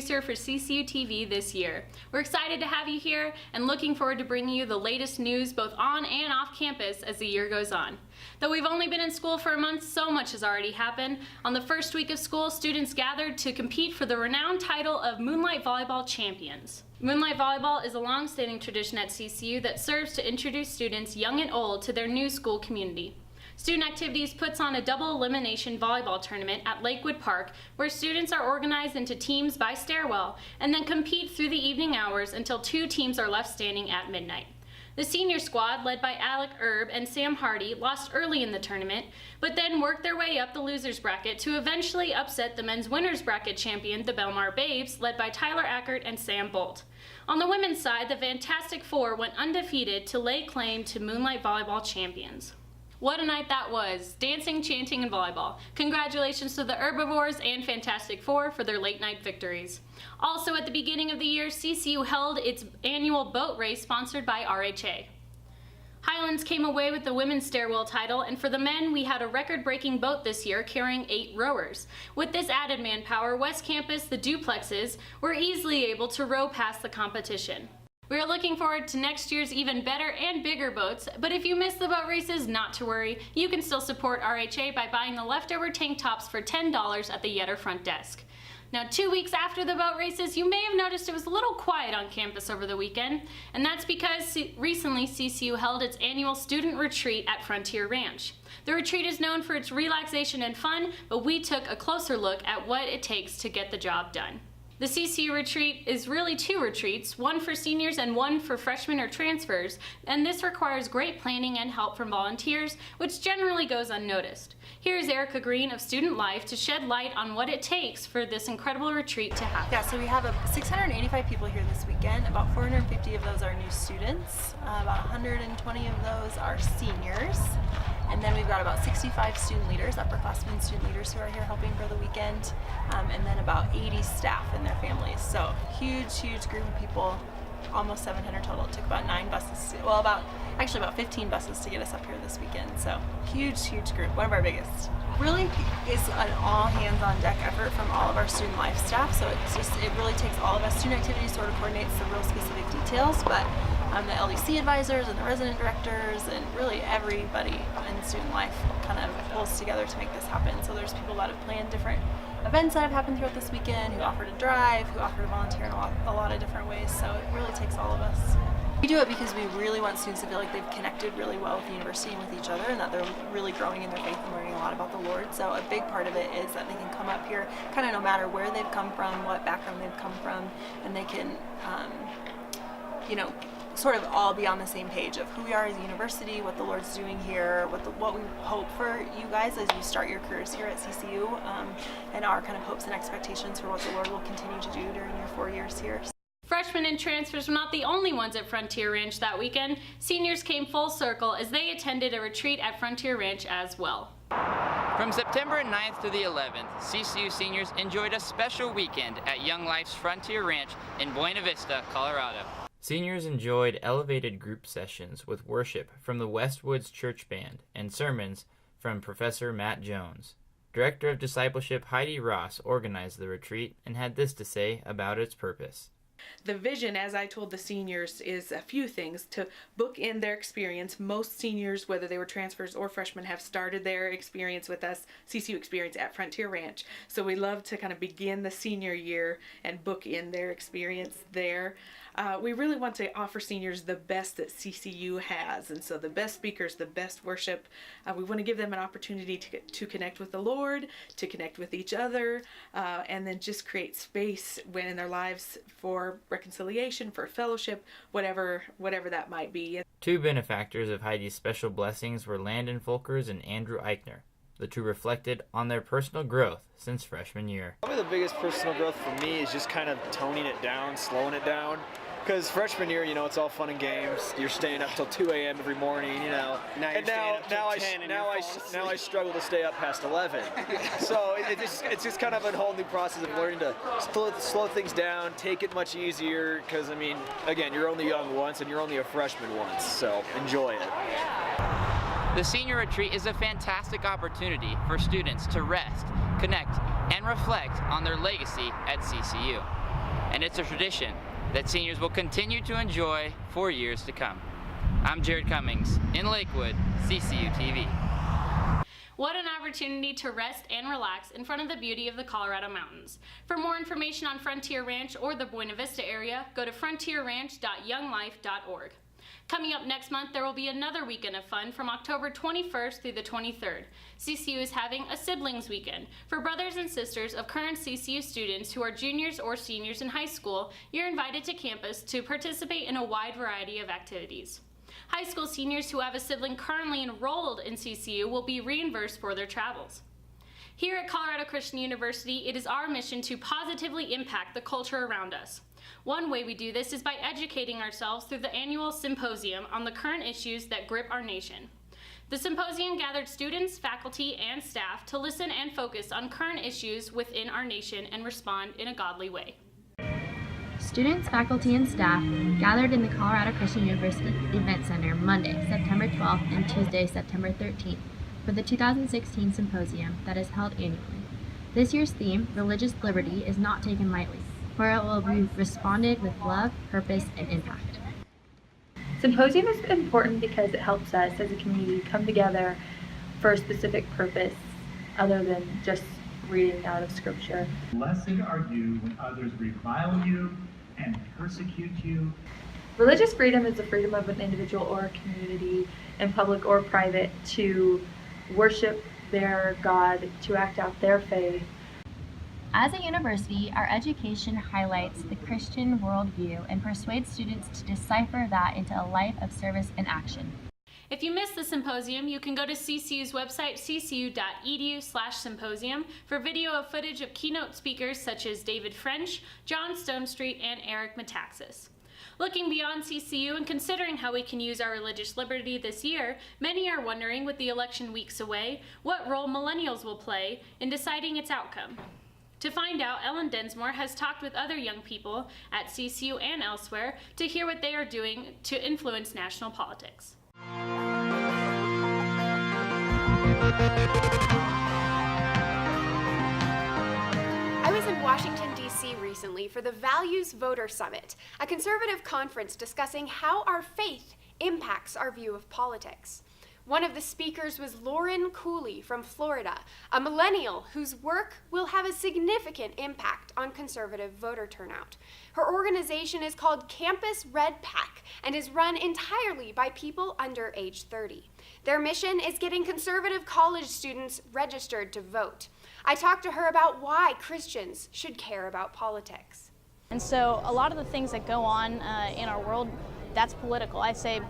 producer for CCU TV this year. We're excited to have you here and looking forward to bringing you the latest news both on and off campus as the year goes on. Though we've only been in school for a month, so much has already happened. On the first week of school, students gathered to compete for the renowned title of Moonlight Volleyball Champions. Moonlight Volleyball is a long-standing tradition at CCU that serves to introduce students, young and old, to their new school community. Student Activities puts on a double elimination volleyball tournament at Lakewood Park where students are organized into teams by stairwell and then compete through the evening hours until 2 teams are left standing at midnight. The senior squad, led by Alec Erb and Sam Hardy, lost early in the tournament, but then worked their way up the losers bracket to eventually upset the men's winners bracket champion, the Belmar Babes, led by Tyler Ackert and Sam Bolt. On the women's side, the Fantastic Four went undefeated to lay claim to Moonlight Volleyball Champions. What a night that was, dancing, chanting, and volleyball. Congratulations to the Herbivores and Fantastic Four for their late night victories. Also at the beginning of the year, CCU held its annual boat race sponsored by RHA. Highlands came away with the women's stairwell title, and for the men, we had a record-breaking boat this year carrying 8 rowers. With this added manpower, West Campus, the duplexes, were easily able to row past the competition. We are looking forward to next year's even better and bigger boats, but if you miss the boat races, not to worry. You can still support RHA by buying the leftover tank tops for $10 at the Yetter front desk. Now, 2 weeks after the boat races, you may have noticed it was a little quiet on campus over the weekend, and that's because recently CCU held its annual student retreat at Frontier Ranch. The retreat is known for its relaxation and fun, but we took a closer look at what it takes to get the job done. The CCU retreat is really 2 retreats, one for seniors and one for freshmen or transfers, and this requires great planning and help from volunteers, which generally goes unnoticed. Here's Erica Green of Student Life to shed light on what it takes for this incredible retreat to happen. Yeah, so we have 685 people here this weekend. About 450 of those are new students. About 120 of those are seniors. And then we've got about 65 student leaders, upperclassmen student leaders who are here helping for the weekend, and then about 80 staff and their families. So huge group of people, almost 700 total. It took about 9 buses, well about 15 buses to get us up here this weekend. So huge group, one of our biggest. Really is an all hands on deck effort from all of our student life staff. So it really takes all of us. Student Activities sort of coordinates the real specific details, but the LDC advisors and the resident directors and really everybody in student life kind of pulls together to make this happen. So there's people that have planned different events that have happened throughout this weekend, who offer to drive, who offer to volunteer in a lot of different ways. So it really takes all of us. We do it because we really want students to feel like they've connected really well with the university and with each other, and that they're really growing in their faith and learning a lot about the Lord. So a big part of it is that they can come up here kind of no matter where they've come from, what background they've come from, and they can sort of all be on the same page of who we are as a university, what the Lord's doing here, what we hope for you guys as you start your careers here at CCU, and our kind of hopes and expectations for what the Lord will continue to do during your 4 years here. Freshmen and transfers were not the only ones at Frontier Ranch that weekend. Seniors came full circle as they attended a retreat at Frontier Ranch as well. From September 9th to the 11th, CCU seniors enjoyed a special weekend at Young Life's Frontier Ranch in Buena Vista, Colorado. Seniors enjoyed elevated group sessions with worship from the Westwoods Church Band and sermons from Professor Matt Jones. Director of Discipleship Heidi Ross organized the retreat and had this to say about its purpose. The vision, as I told the seniors, is a few things to book in their experience. Most seniors, whether they were transfers or freshmen, have started their experience with us, CCU experience, at Frontier Ranch. So we love to kind of begin the senior year and book in their experience there. We really want to offer seniors the best that CCU has, and so the best speakers, the best worship. We want to give them an opportunity to connect with the Lord, to connect with each other, and then just create space in their lives for reconciliation, for fellowship, whatever that might be. 2 benefactors of Heidi's special blessings were Landon Folkers and Andrew Eichner. The 2 reflected on their personal growth since freshman year. Probably the biggest personal growth for me is just kind of toning it down, slowing it down. Because freshman year, it's all fun and games. You're staying up till 2 a.m. every morning, Now I struggle to stay up past 11. So it's just kind of a whole new process of learning to slow things down, take it much easier. Because again, you're only young once, and you're only a freshman once. So enjoy it. The senior retreat is a fantastic opportunity for students to rest, connect, and reflect on their legacy at CCU. and it's a tradition that seniors will continue to enjoy for years to come. I'm Jared Cummings in Lakewood, CCU TV. What an opportunity to rest and relax in front of the beauty of the Colorado Mountains. For more information on Frontier Ranch or the Buena Vista area, go to frontierranch.younglife.org. Coming up next month, there will be another weekend of fun from October 21st through the 23rd. CCU is having a Siblings Weekend. For brothers and sisters of current CCU students who are juniors or seniors in high school, you're invited to campus to participate in a wide variety of activities. High school seniors who have a sibling currently enrolled in CCU will be reimbursed for their travels. Here at Colorado Christian University, it is our mission to positively impact the culture around us. One way we do this is by educating ourselves through the annual symposium on the current issues that grip our nation. The symposium gathered students, faculty, and staff to listen and focus on current issues within our nation and respond in a godly way. Students, faculty, and staff gathered in the Colorado Christian University Event Center Monday, September 12th and Tuesday, September 13th for the 2016 symposium that is held annually. This year's theme, Religious Liberty, is not taken lightly, for it will be responded with love, purpose, and impact. Symposium is important because it helps us as a community come together for a specific purpose other than just reading out of Scripture. Blessed are you when others revile you and persecute you. Religious freedom is the freedom of an individual or a community, in public or private, to worship their God, to act out their faith. As a university, our education highlights the Christian worldview and persuades students to decipher that into a life of service and action. If you missed the symposium, you can go to CCU's website, ccu.edu/symposium, for video of footage of keynote speakers such as David French, John Stonestreet, and Eric Metaxas. Looking beyond CCU and considering how we can use our religious liberty this year, many are wondering, with the election weeks away, what role millennials will play in deciding its outcome. To find out, Ellen Densmore has talked with other young people at CCU and elsewhere to hear what they are doing to influence national politics. I was in Washington, D.C. recently for the Values Voter Summit, a conservative conference discussing how our faith impacts our view of politics. One of the speakers was Lauren Cooley from Florida, a millennial whose work will have a significant impact on conservative voter turnout. Her organization is called Campus Red PAC and is run entirely by people under age 30. Their mission is getting conservative college students registered to vote. I talked to her about why Christians should care about politics. And so a lot of the things that go on in our world, that's political. I say,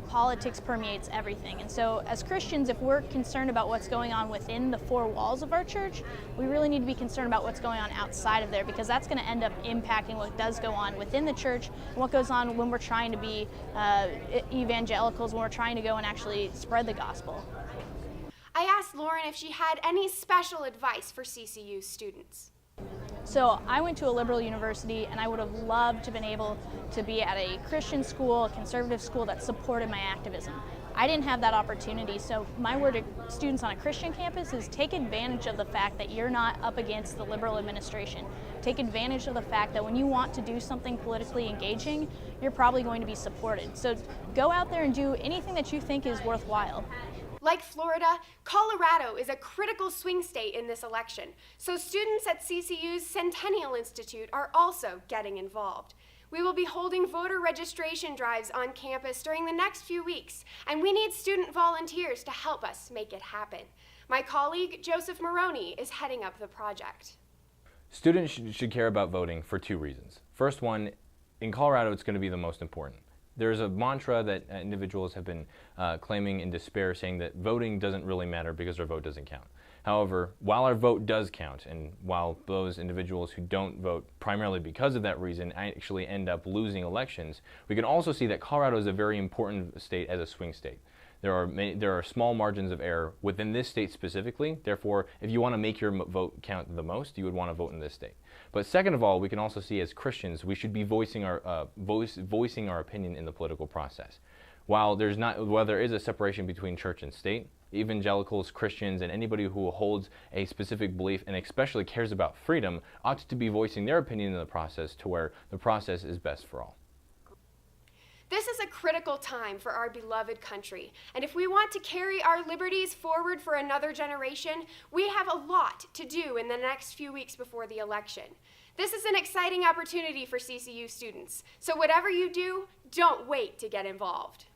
politics permeates everything. And so as Christians, if we're concerned about what's going on within the four walls of our church, we really need to be concerned about what's going on outside of there, because that's going to end up impacting what does go on within the church and what goes on when we're trying to be evangelicals, when we're trying to go and actually spread the gospel. I asked Lauren if she had any special advice for CCU students. So I went to a liberal university, and I would have loved to have been able to be at a Christian school, a conservative school that supported my activism. I didn't have that opportunity, so my word to students on a Christian campus is take advantage of the fact that you're not up against the liberal administration. Take advantage of the fact that when you want to do something politically engaging, you're probably going to be supported. So go out there and do anything that you think is worthwhile. Like Florida, Colorado is a critical swing state in this election, so students at CCU's Centennial Institute are also getting involved. We will be holding voter registration drives on campus during the next few weeks, and we need student volunteers to help us make it happen. My colleague, Joseph Maroney, is heading up the project. Students should care about voting for two reasons. First one, in Colorado, it's going to be the most important. There's a mantra that individuals have been claiming in despair, saying that voting doesn't really matter because our vote doesn't count. However, while our vote does count, and while those individuals who don't vote primarily because of that reason actually end up losing elections, we can also see that Colorado is a very important state as a swing state. There are small margins of error within this state specifically. Therefore, if you want to make your vote count the most, you would want to vote in this state. But second of all, we can also see as Christians, we should be voicing our opinion in the political process. While there is a separation between church and state, evangelicals, Christians, and anybody who holds a specific belief and especially cares about freedom ought to be voicing their opinion in the process to where the process is best for all. This is a critical time for our beloved country, and if we want to carry our liberties forward for another generation, we have a lot to do in the next few weeks before the election. This is an exciting opportunity for CCU students, so whatever you do, don't wait to get involved.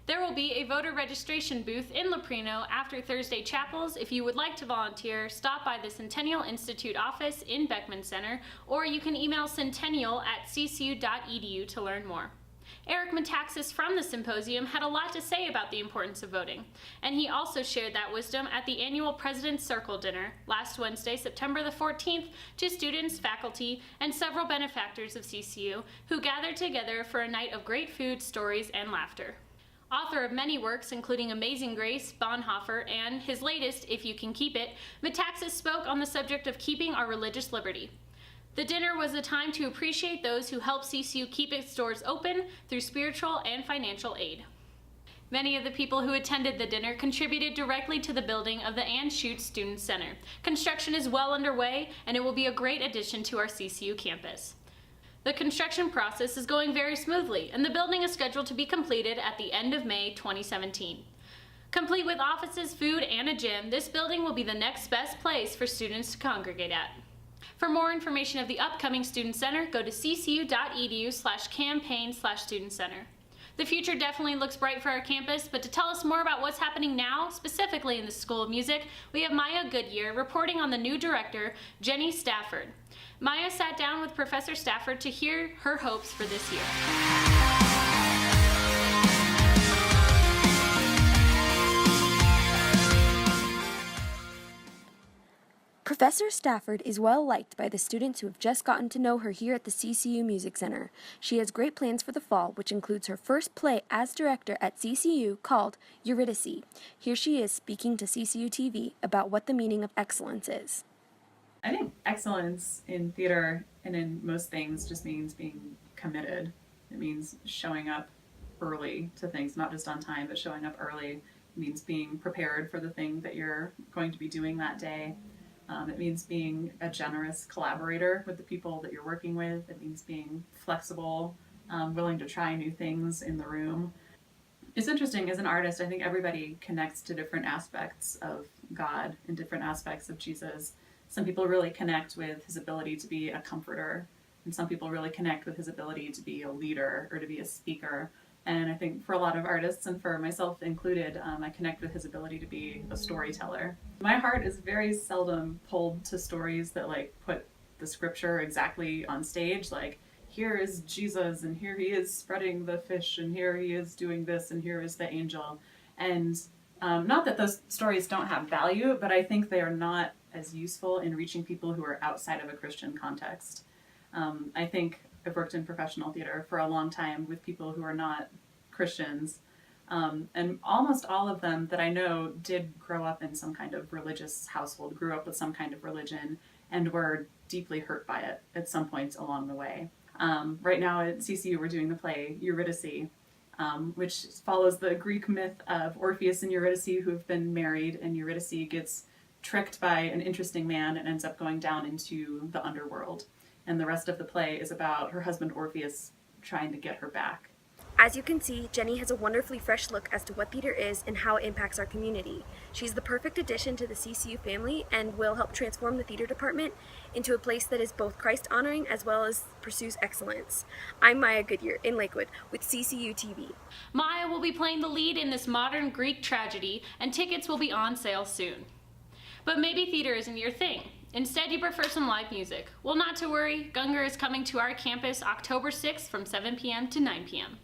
There will be a voter registration booth in Loprino after Thursday chapels. If you would like to volunteer, stop by the Centennial Institute office in Beckman Center, or you can email centennial@ccu.edu to learn more. Eric Metaxas from the symposium had a lot to say about the importance of voting, and he also shared that wisdom at the annual President's Circle dinner last Wednesday, September the 14th, to students, faculty, and several benefactors of CCU who gathered together for a night of great food, stories, and laughter. Author of many works, including Amazing Grace, Bonhoeffer, and his latest, If You Can Keep It, Metaxas spoke on the subject of keeping our religious liberty. The dinner was a time to appreciate those who help CCU keep its doors open through spiritual and financial aid. Many of the people who attended the dinner contributed directly to the building of the Ann Schutz Student Center. Construction is well underway, and it will be a great addition to our CCU campus. The construction process is going very smoothly, and the building is scheduled to be completed at the end of May 2017. Complete with offices, food, and a gym, this building will be the next best place for students to congregate at. For more information of the upcoming Student Center, go to ccu.edu/campaign/Student Center. The future definitely looks bright for our campus, but to tell us more about what's happening now, specifically in the School of Music, we have Maya Goodyear reporting on the new director, Jenny Stafford. Maya sat down with Professor Stafford to hear her hopes for this year. Professor Stafford is well liked by the students who have just gotten to know her here at the CCU Music Center. She has great plans for the fall, which includes her first play as director at CCU called Eurydice. Here she is speaking to CCU TV about what the meaning of excellence is. I think excellence in theater and in most things just means being committed. It means showing up early to things, not just on time, but showing up early. It means being prepared for the thing that you're going to be doing that day. It means being a generous collaborator with the people that you're working with. It means being flexible, willing to try new things in the room. It's interesting, as an artist, I think everybody connects to different aspects of God and different aspects of Jesus. Some people really connect with his ability to be a comforter, and some people really connect with his ability to be a leader or to be a speaker. And I think for a lot of artists, and for myself included, I connect with his ability to be a storyteller. My heart is very seldom pulled to stories that put the scripture exactly on stage, like here is Jesus and here he is spreading the fish and here he is doing this and here is the angel. And not that those stories don't have value, but I think they are not as useful in reaching people who are outside of a Christian context. I think I've worked in professional theater for a long time with people who are not Christians, and almost all of them that I know did grow up in some kind of religious household, grew up with some kind of religion, and were deeply hurt by it at some points along the way. Right now at CCU we're doing the play Eurydice, which follows the Greek myth of Orpheus and Eurydice who have been married, and Eurydice gets tricked by an interesting man and ends up going down into the underworld. And the rest of the play is about her husband Orpheus trying to get her back. As you can see, Jenny has a wonderfully fresh look as to what theater is and how it impacts our community. She's the perfect addition to the CCU family and will help transform the theater department into a place that is both Christ-honoring as well as pursues excellence. I'm Maya Goodyear in Lakewood with CCU TV. Maya will be playing the lead in this modern Greek tragedy, and tickets will be on sale soon. But maybe theater isn't your thing. Instead, you prefer some live music. Well, not to worry, Gungor is coming to our campus October 6th from 7 p.m. to 9 p.m.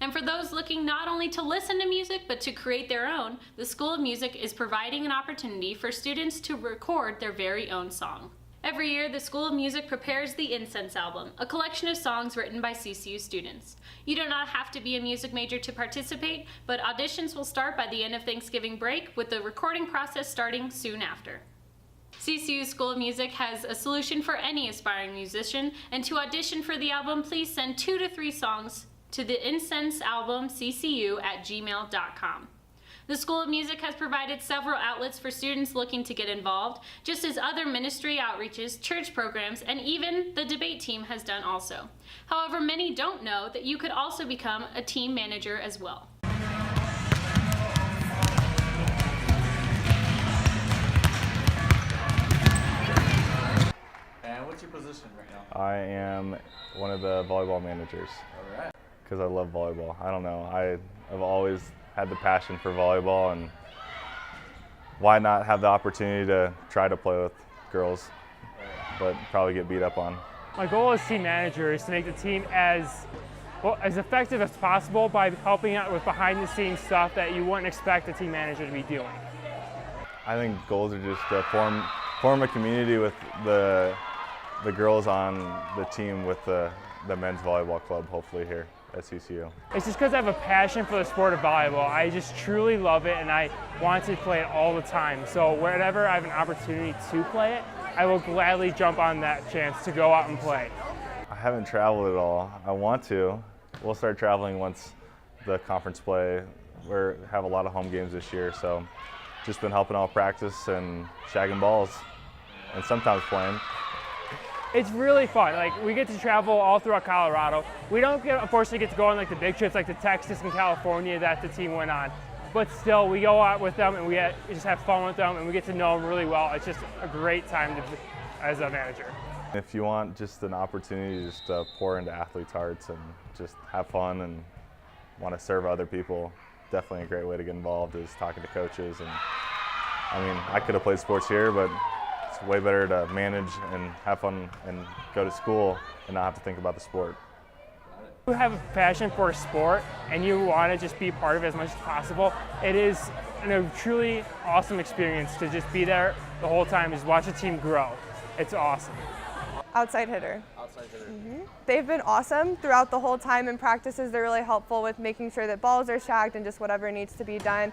And for those looking not only to listen to music, but to create their own, the School of Music is providing an opportunity for students to record their very own song. Every year, the School of Music prepares the Incense Album, a collection of songs written by CCU students. You do not have to be a music major to participate, but auditions will start by the end of Thanksgiving break, with the recording process starting soon after. CCU School of Music has a solution for any aspiring musician, and to audition for the album, please send 2 to 3 songs to the incensealbumccu@gmail.com. The School of Music has provided several outlets for students looking to get involved, just as other ministry outreaches, church programs, and even the debate team has done also. However, many don't know that you could also become a team manager as well. And what's your position right now? I am one of the volleyball managers. All right. Because I love volleyball. I don't know. I've always had the passion for volleyball, and why not have the opportunity to try to play with girls, but probably get beat up on. My goal as team manager is to make the team as effective as possible by helping out with behind-the-scenes stuff that you wouldn't expect a team manager to be doing. I think goals are just to form a community with the girls on the team with the men's volleyball club, hopefully here at CCU. It's just because I have a passion for the sport of volleyball. I just truly love it, and I want to play it all the time. So whenever I have an opportunity to play it, I will gladly jump on that chance to go out and play. I haven't traveled at all. I want to. We'll start traveling once the conference play. We have a lot of home games this year, so just been helping out practice and shagging balls, and sometimes playing. It's really fun. Like, we get to travel all throughout Colorado. We don't unfortunately get to go on like the big trips like to Texas and California that the team went on. But still, we go out with them and we just have fun with them, and we get to know them really well. It's just a great time as a manager. If you want just an opportunity just to pour into athletes' hearts and just have fun and want to serve other people, definitely a great way to get involved is talking to coaches. And I mean, I could have played sports here, but it's way better to manage and have fun and go to school and not have to think about the sport. If you have a passion for a sport and you want to just be part of it as much as possible, it is a truly awesome experience to just be there the whole time, just watch a team grow. It's awesome. Outside hitter. Outside hitter. Mm-hmm. They've been awesome throughout the whole time in practices. They're really helpful with making sure that balls are shagged and just whatever needs to be done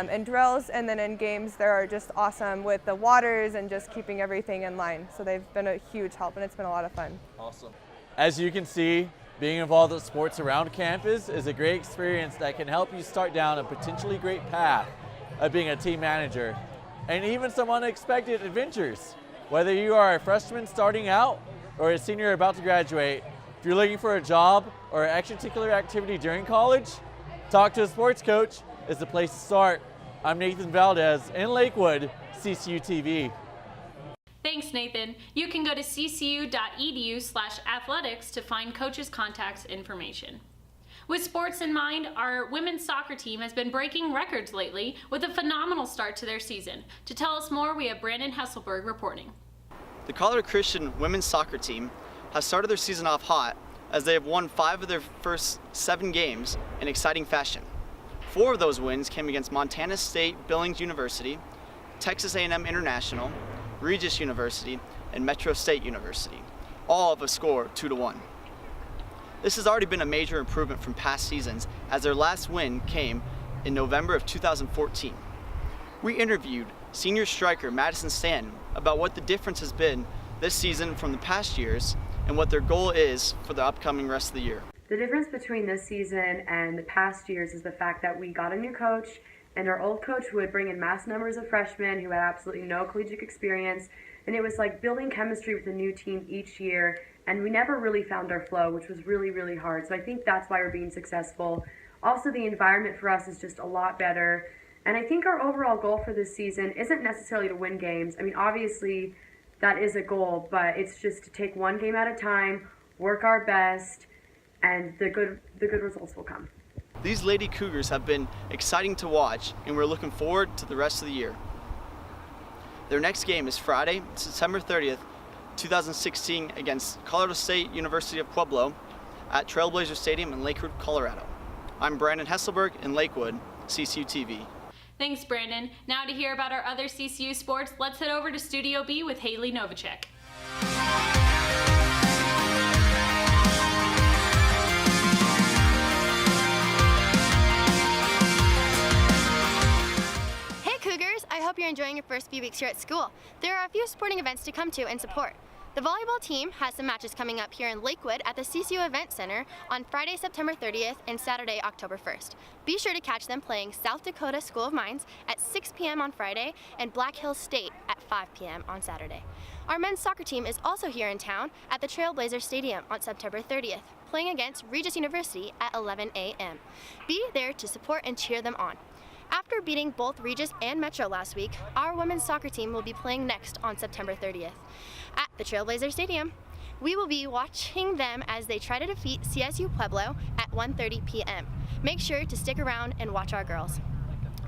in drills. And then in games, they're just awesome with the waters and just keeping everything in line. So they've been a huge help, and it's been a lot of fun. Awesome. As you can see, being involved with sports around campus is a great experience that can help you start down a potentially great path of being a team manager and even some unexpected adventures. Whether you are a freshman starting out or a senior about to graduate, if you're looking for a job or an extracurricular activity during college, talk to a sports coach is the place to start. I'm Nathan Valdez in Lakewood, CCU TV. Thanks, Nathan. You can go to ccu.edu/athletics to find coaches' contacts information. With sports in mind, our women's soccer team has been breaking records lately with a phenomenal start to their season. To tell us more, we have Brandon Hesselberg reporting. The Colorado Christian women's soccer team has started their season off hot as they have won 5 of their first 7 games in exciting fashion. 4 of those wins came against Montana State Billings University, Texas A&M International, Regis University, and Metro State University, all of a score of 2-1. This has already been a major improvement from past seasons, as their last win came in November of 2014. We interviewed senior striker Madison Stanton about what the difference has been this season from the past years and what their goal is for the upcoming rest of the year. The difference between this season and the past years is the fact that we got a new coach, and our old coach would bring in mass numbers of freshmen who had absolutely no collegiate experience, and it was like building chemistry with a new team each year, and we never really found our flow, which was really, really hard. So I think that's why we're being successful. Also, the environment for us is just a lot better, and I think our overall goal for this season isn't necessarily to win games. I mean, obviously that is a goal, but it's just to take one game at a time, work our best, and the good results will come. These Lady Cougars have been exciting to watch, and we're looking forward to the rest of the year. Their next game is Friday, September 30th, 2016 against Colorado State University of Pueblo at Trailblazer Stadium in Lakewood, Colorado. I'm Brandon Hesselberg in Lakewood, CCU TV. Thanks, Brandon. Now to hear about our other CCU sports, let's head over to Studio B with Haley Novacek. Hey Cougars, I hope you're enjoying your first few weeks here at school. There are a few sporting events to come to and support. The volleyball team has some matches coming up here in Lakewood at the CCU Event Center on Friday, September 30th and Saturday, October 1st. Be sure to catch them playing South Dakota School of Mines at 6 p.m. on Friday and Black Hills State at 5 p.m. on Saturday. Our men's soccer team is also here in town at the Trailblazer Stadium on September 30th, playing against Regis University at 11 a.m. Be there to support and cheer them on. After beating both Regis and Metro last week, our women's soccer team will be playing next on September 30th at the Trailblazer Stadium. We will be watching them as they try to defeat CSU Pueblo at 1:30 p.m. Make sure to stick around and watch our girls.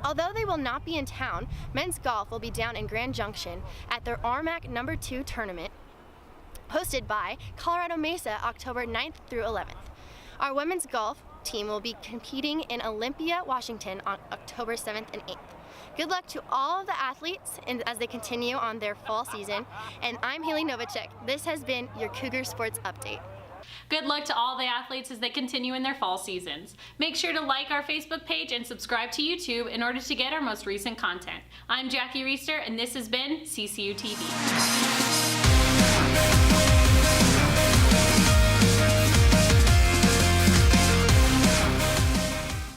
Although they will not be in town, men's golf will be down in Grand Junction at their RMAC No. 2 tournament, hosted by Colorado Mesa October 9th through 11th. Our women's golf team will be competing in Olympia, Washington on October 7th and 8th. Good luck to all of the athletes as they continue on their fall season. And I'm Haley Novacek. This has been your Cougar Sports Update. Good luck to all the athletes as they continue in their fall seasons. Make sure to like our Facebook page and subscribe to YouTube in order to get our most recent content. I'm Jackie Reister, and this has been CCU TV.